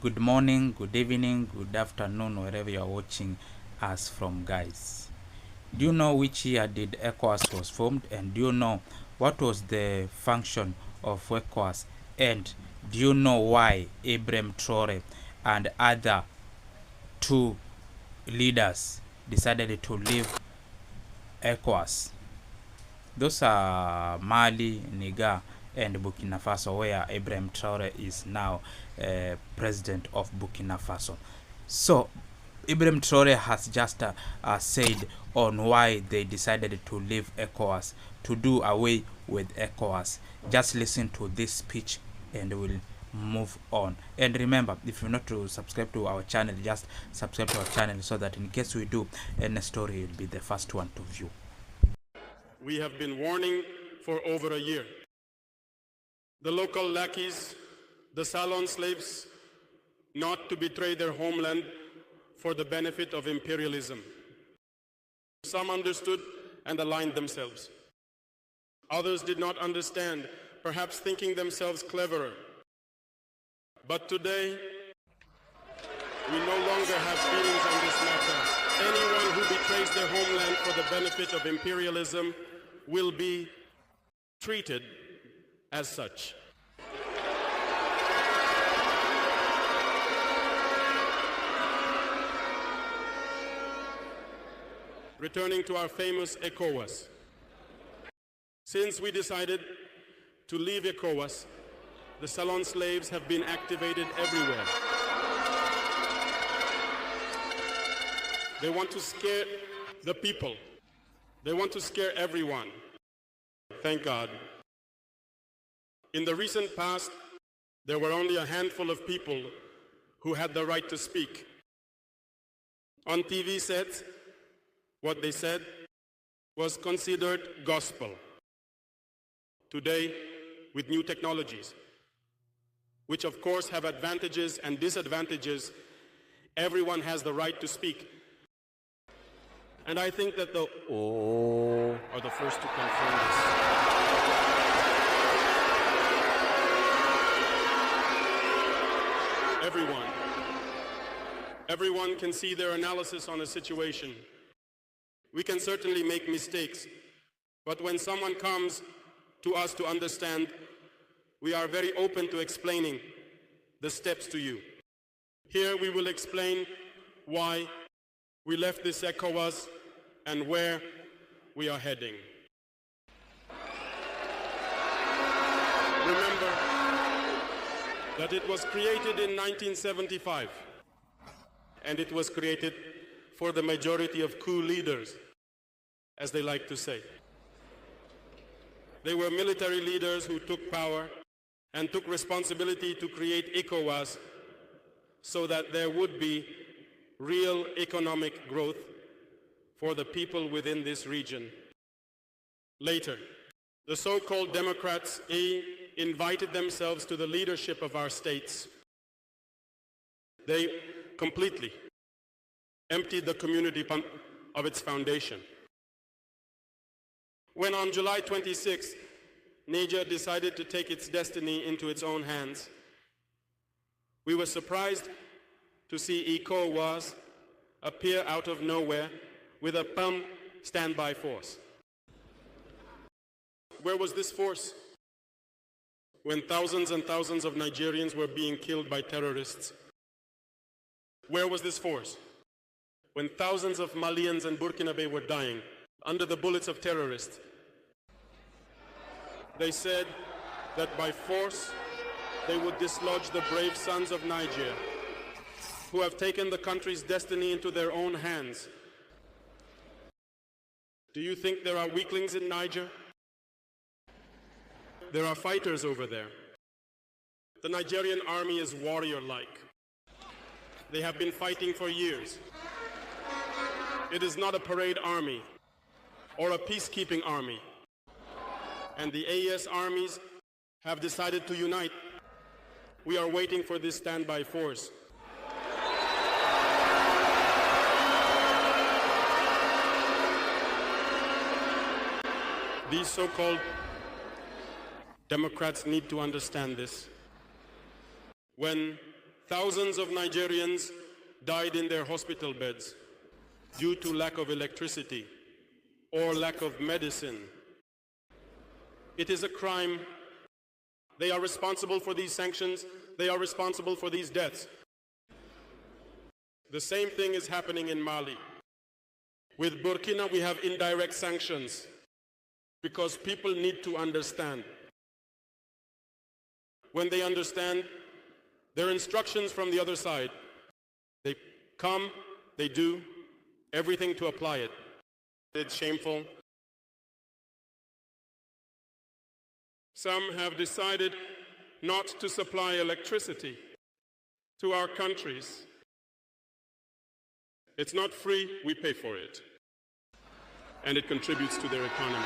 Good morning, good evening, good afternoon, wherever you are watching us from, guys. Do you know which year did ECOWAS was formed, and do you know what was the function of ECOWAS, and do you know why Ibrahim Traoré and other two leaders decided to leave ECOWAS? Those are Mali, Niger, and Burkina Faso, where Ibrahim Traoré is now president of Burkina Faso. So Ibrahim Traoré has just said on why they decided to leave ECOWAS, to do away with ECOWAS. Just listen to this speech and we'll move on. And remember, if you're not to subscribe to our channel, just subscribe to our channel so that in case we do any story, you'll be the first one to view. We have been warning for over a year. The local lackeys, the salon slaves, not to betray their homeland for the benefit of imperialism. Some understood and aligned themselves. Others did not understand, perhaps thinking themselves cleverer. But today, we no longer have feelings on this matter. Anyone who betrays their homeland for the benefit of imperialism will be treated as such. Returning to our famous ECOWAS. Since we decided to leave ECOWAS, the salon slaves have been activated everywhere. They want to scare the people. They want to scare everyone. Thank God. In the recent past, there were only a handful of people who had the right to speak. On TV sets, what they said was considered gospel. Today, with new technologies, which of course have advantages and disadvantages, everyone has the right to speak. And I think that the "oh" are the first to confirm this. Everyone can see their analysis on a situation. We can certainly make mistakes, but when someone comes to us to understand, we are very open to explaining the steps to you. Here we will explain why we left this ECOWAS and where we are heading. Remember that it was created in 1975, and it was created for the majority of coup leaders, as they like to say. They were military leaders who took power and took responsibility to create ECOWAS so that there would be real economic growth for the people within this region. Later, the so-called Democrats invited themselves to the leadership of our states. They completely emptied the community of its foundation. When on July 26th, Niger decided to take its destiny into its own hands, we were surprised to see ECOWAS appear out of nowhere with a PAM standby force. Where was this force when thousands and thousands of Nigerians were being killed by terrorists? Where was this force when thousands of Malians and Burkinabe were dying under the bullets of terrorists? They said that by force they would dislodge the brave sons of Niger, who have taken the country's destiny into their own hands. Do you think there are weaklings in Niger? There are fighters over there. The Nigerian army is warrior-like. They have been fighting for years. It is not a parade army or a peacekeeping army. And the AES armies have decided to unite. We are waiting for this standby force. These so-called Democrats need to understand this. When Thousands of Nigerians died in their hospital beds due to lack of electricity or lack of medicine. It is a crime. They are responsible for these sanctions. They are responsible for these deaths. The same thing is happening in Mali. With Burkina, we have indirect sanctions because people need to understand. When they understand, there are instructions from the other side. They come, they do everything to apply it. It's shameful. Some have decided not to supply electricity to our countries. It's not free, we pay for it. And it contributes to their economy.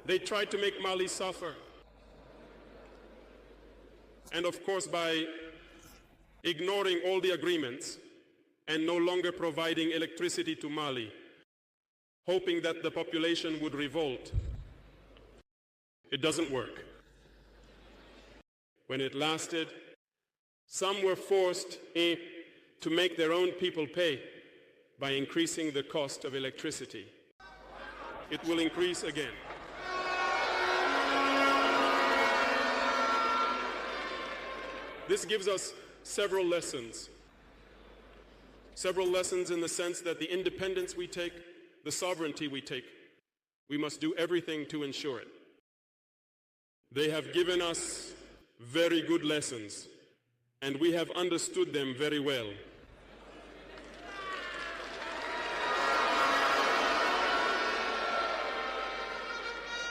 They tried to make Mali suffer. And of course, by ignoring all the agreements and no longer providing electricity to Mali, hoping that the population would revolt, it doesn't work. When it lasted, some were forced to make their own people pay by increasing the cost of electricity. It will increase again. This gives us several lessons. Several lessons in the sense that the independence we take, the sovereignty we take, we must do everything to ensure it. They have given us very good lessons, and we have understood them very well.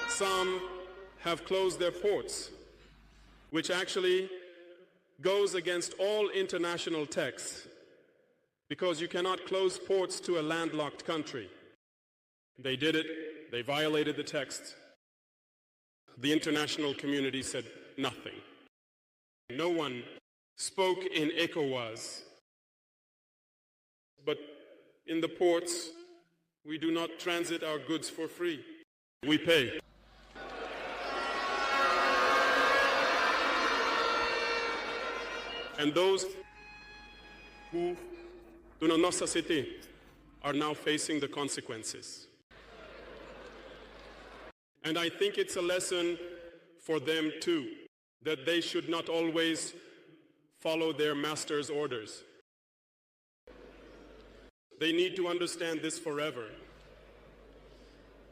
Some have closed their ports, which actually goes against all international texts, because you cannot close ports to a landlocked country. They did it. They violated the text. The international community said nothing. No one spoke in ECOWAS. But in the ports, we do not transit our goods for free. We pay. And those who do not necessitate are now facing the consequences. And I think it's a lesson for them too, that they should not always follow their master's orders. They need to understand this forever.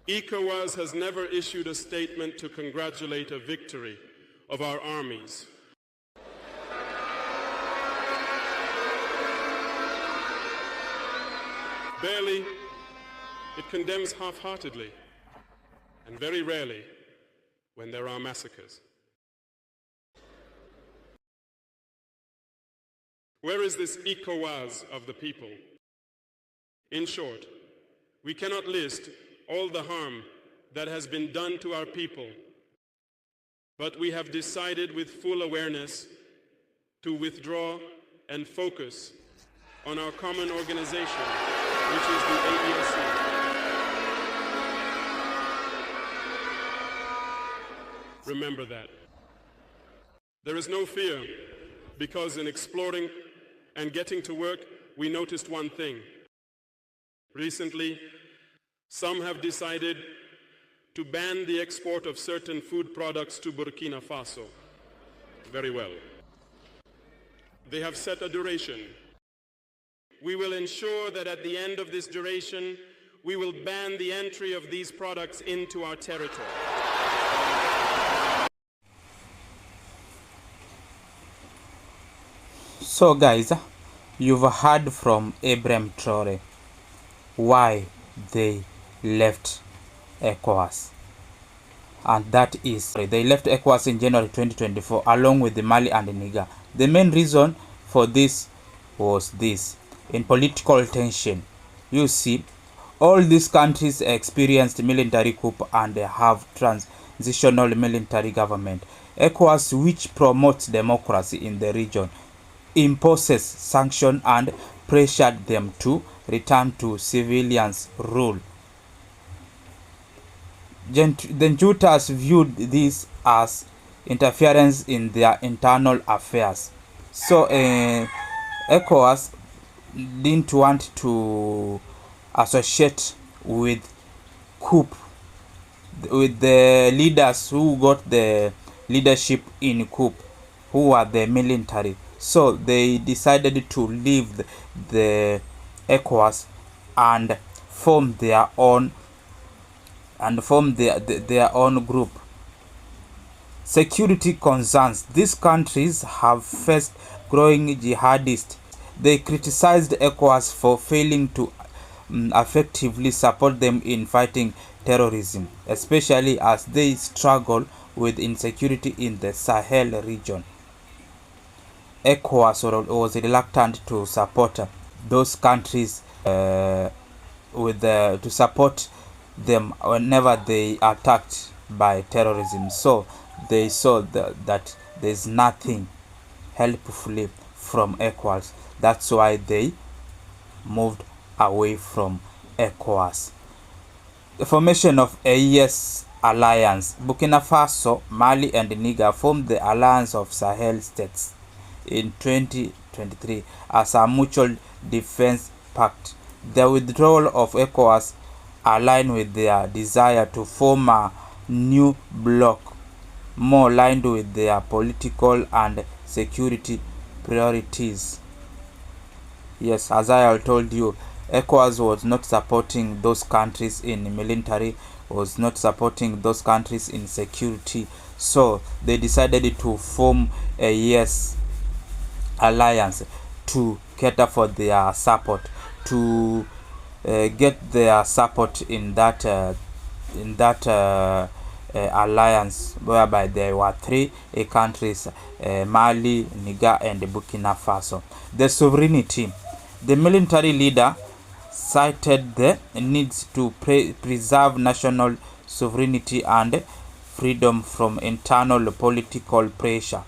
ECOWAS has never issued a statement to congratulate a victory of our armies. Barely, it condemns half-heartedly, and very rarely when there are massacres. Where is this ECOWAS of the people? In short, we cannot list all the harm that has been done to our people, but we have decided with full awareness to withdraw and focus on our common organization, which is the AESC. Remember that. There is no fear, because in exploring and getting to work, we noticed one thing. Recently, some have decided to ban the export of certain food products to Burkina Faso. Very well. They have set a duration. We will ensure that at the end of this duration, we will ban the entry of these products into our territory. So guys, you've heard from Ibrahim Traoré why they left ECOWAS. And that is, they left ECOWAS in January 2024 along with the Mali and the Niger. The main reason for this was this: in political tension. You see, all these countries experienced military coup and they have transitional military government. ECOWAS, which promotes democracy in the region, imposes sanctions and pressured them to return to civilians' rule. The juntas viewed this as interference in their internal affairs. So ECOWAS didn't want to associate with the leaders who got the leadership in coup, who were the military. So they decided to leave the ECOWAS and form their own group. Security concerns. These countries have faced growing jihadists. They criticized ECOWAS for failing to effectively support them in fighting terrorism, especially as they struggle with insecurity in the Sahel region. ECOWAS was reluctant to support those countries to support them whenever they attacked by terrorism. So they saw that there's nothing helpfully from ECOWAS. That's why they moved away from ECOWAS. The formation of AES alliance. Burkina Faso, Mali, and Niger formed the Alliance of Sahel States in 2023 as a mutual defense pact. The withdrawal of ECOWAS aligned with their desire to form a new bloc more aligned with their political and security priorities. Yes, as I told you, ECOWAS was not supporting those countries in military, was not supporting those countries in security. So they decided to form a yes alliance to cater for their support, to get their support in that alliance, whereby there were three countries, Mali, Niger, and Burkina Faso. The sovereignty. The military leader cited the needs to preserve national sovereignty and freedom from internal political pressure.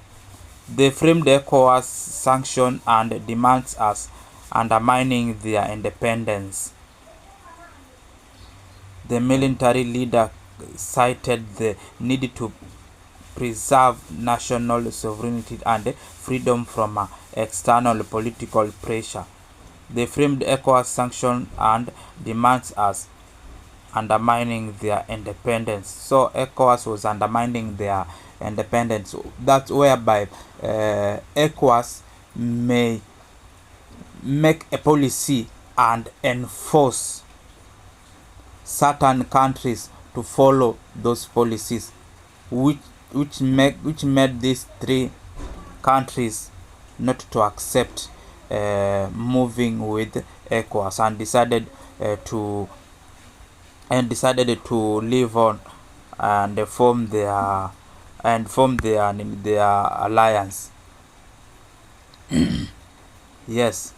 They framed ECOWAS sanction and demands as undermining their independence. The military leader cited the need to preserve national sovereignty and freedom from external political pressure. They framed ECOWAS sanctions and demands as undermining their independence. So ECOWAS was undermining their independence. That's whereby ECOWAS may make a policy and enforce certain countries to follow those policies, which made these three countries not to accept moving with ECOWAS and decided to live on and form their alliance. Yes.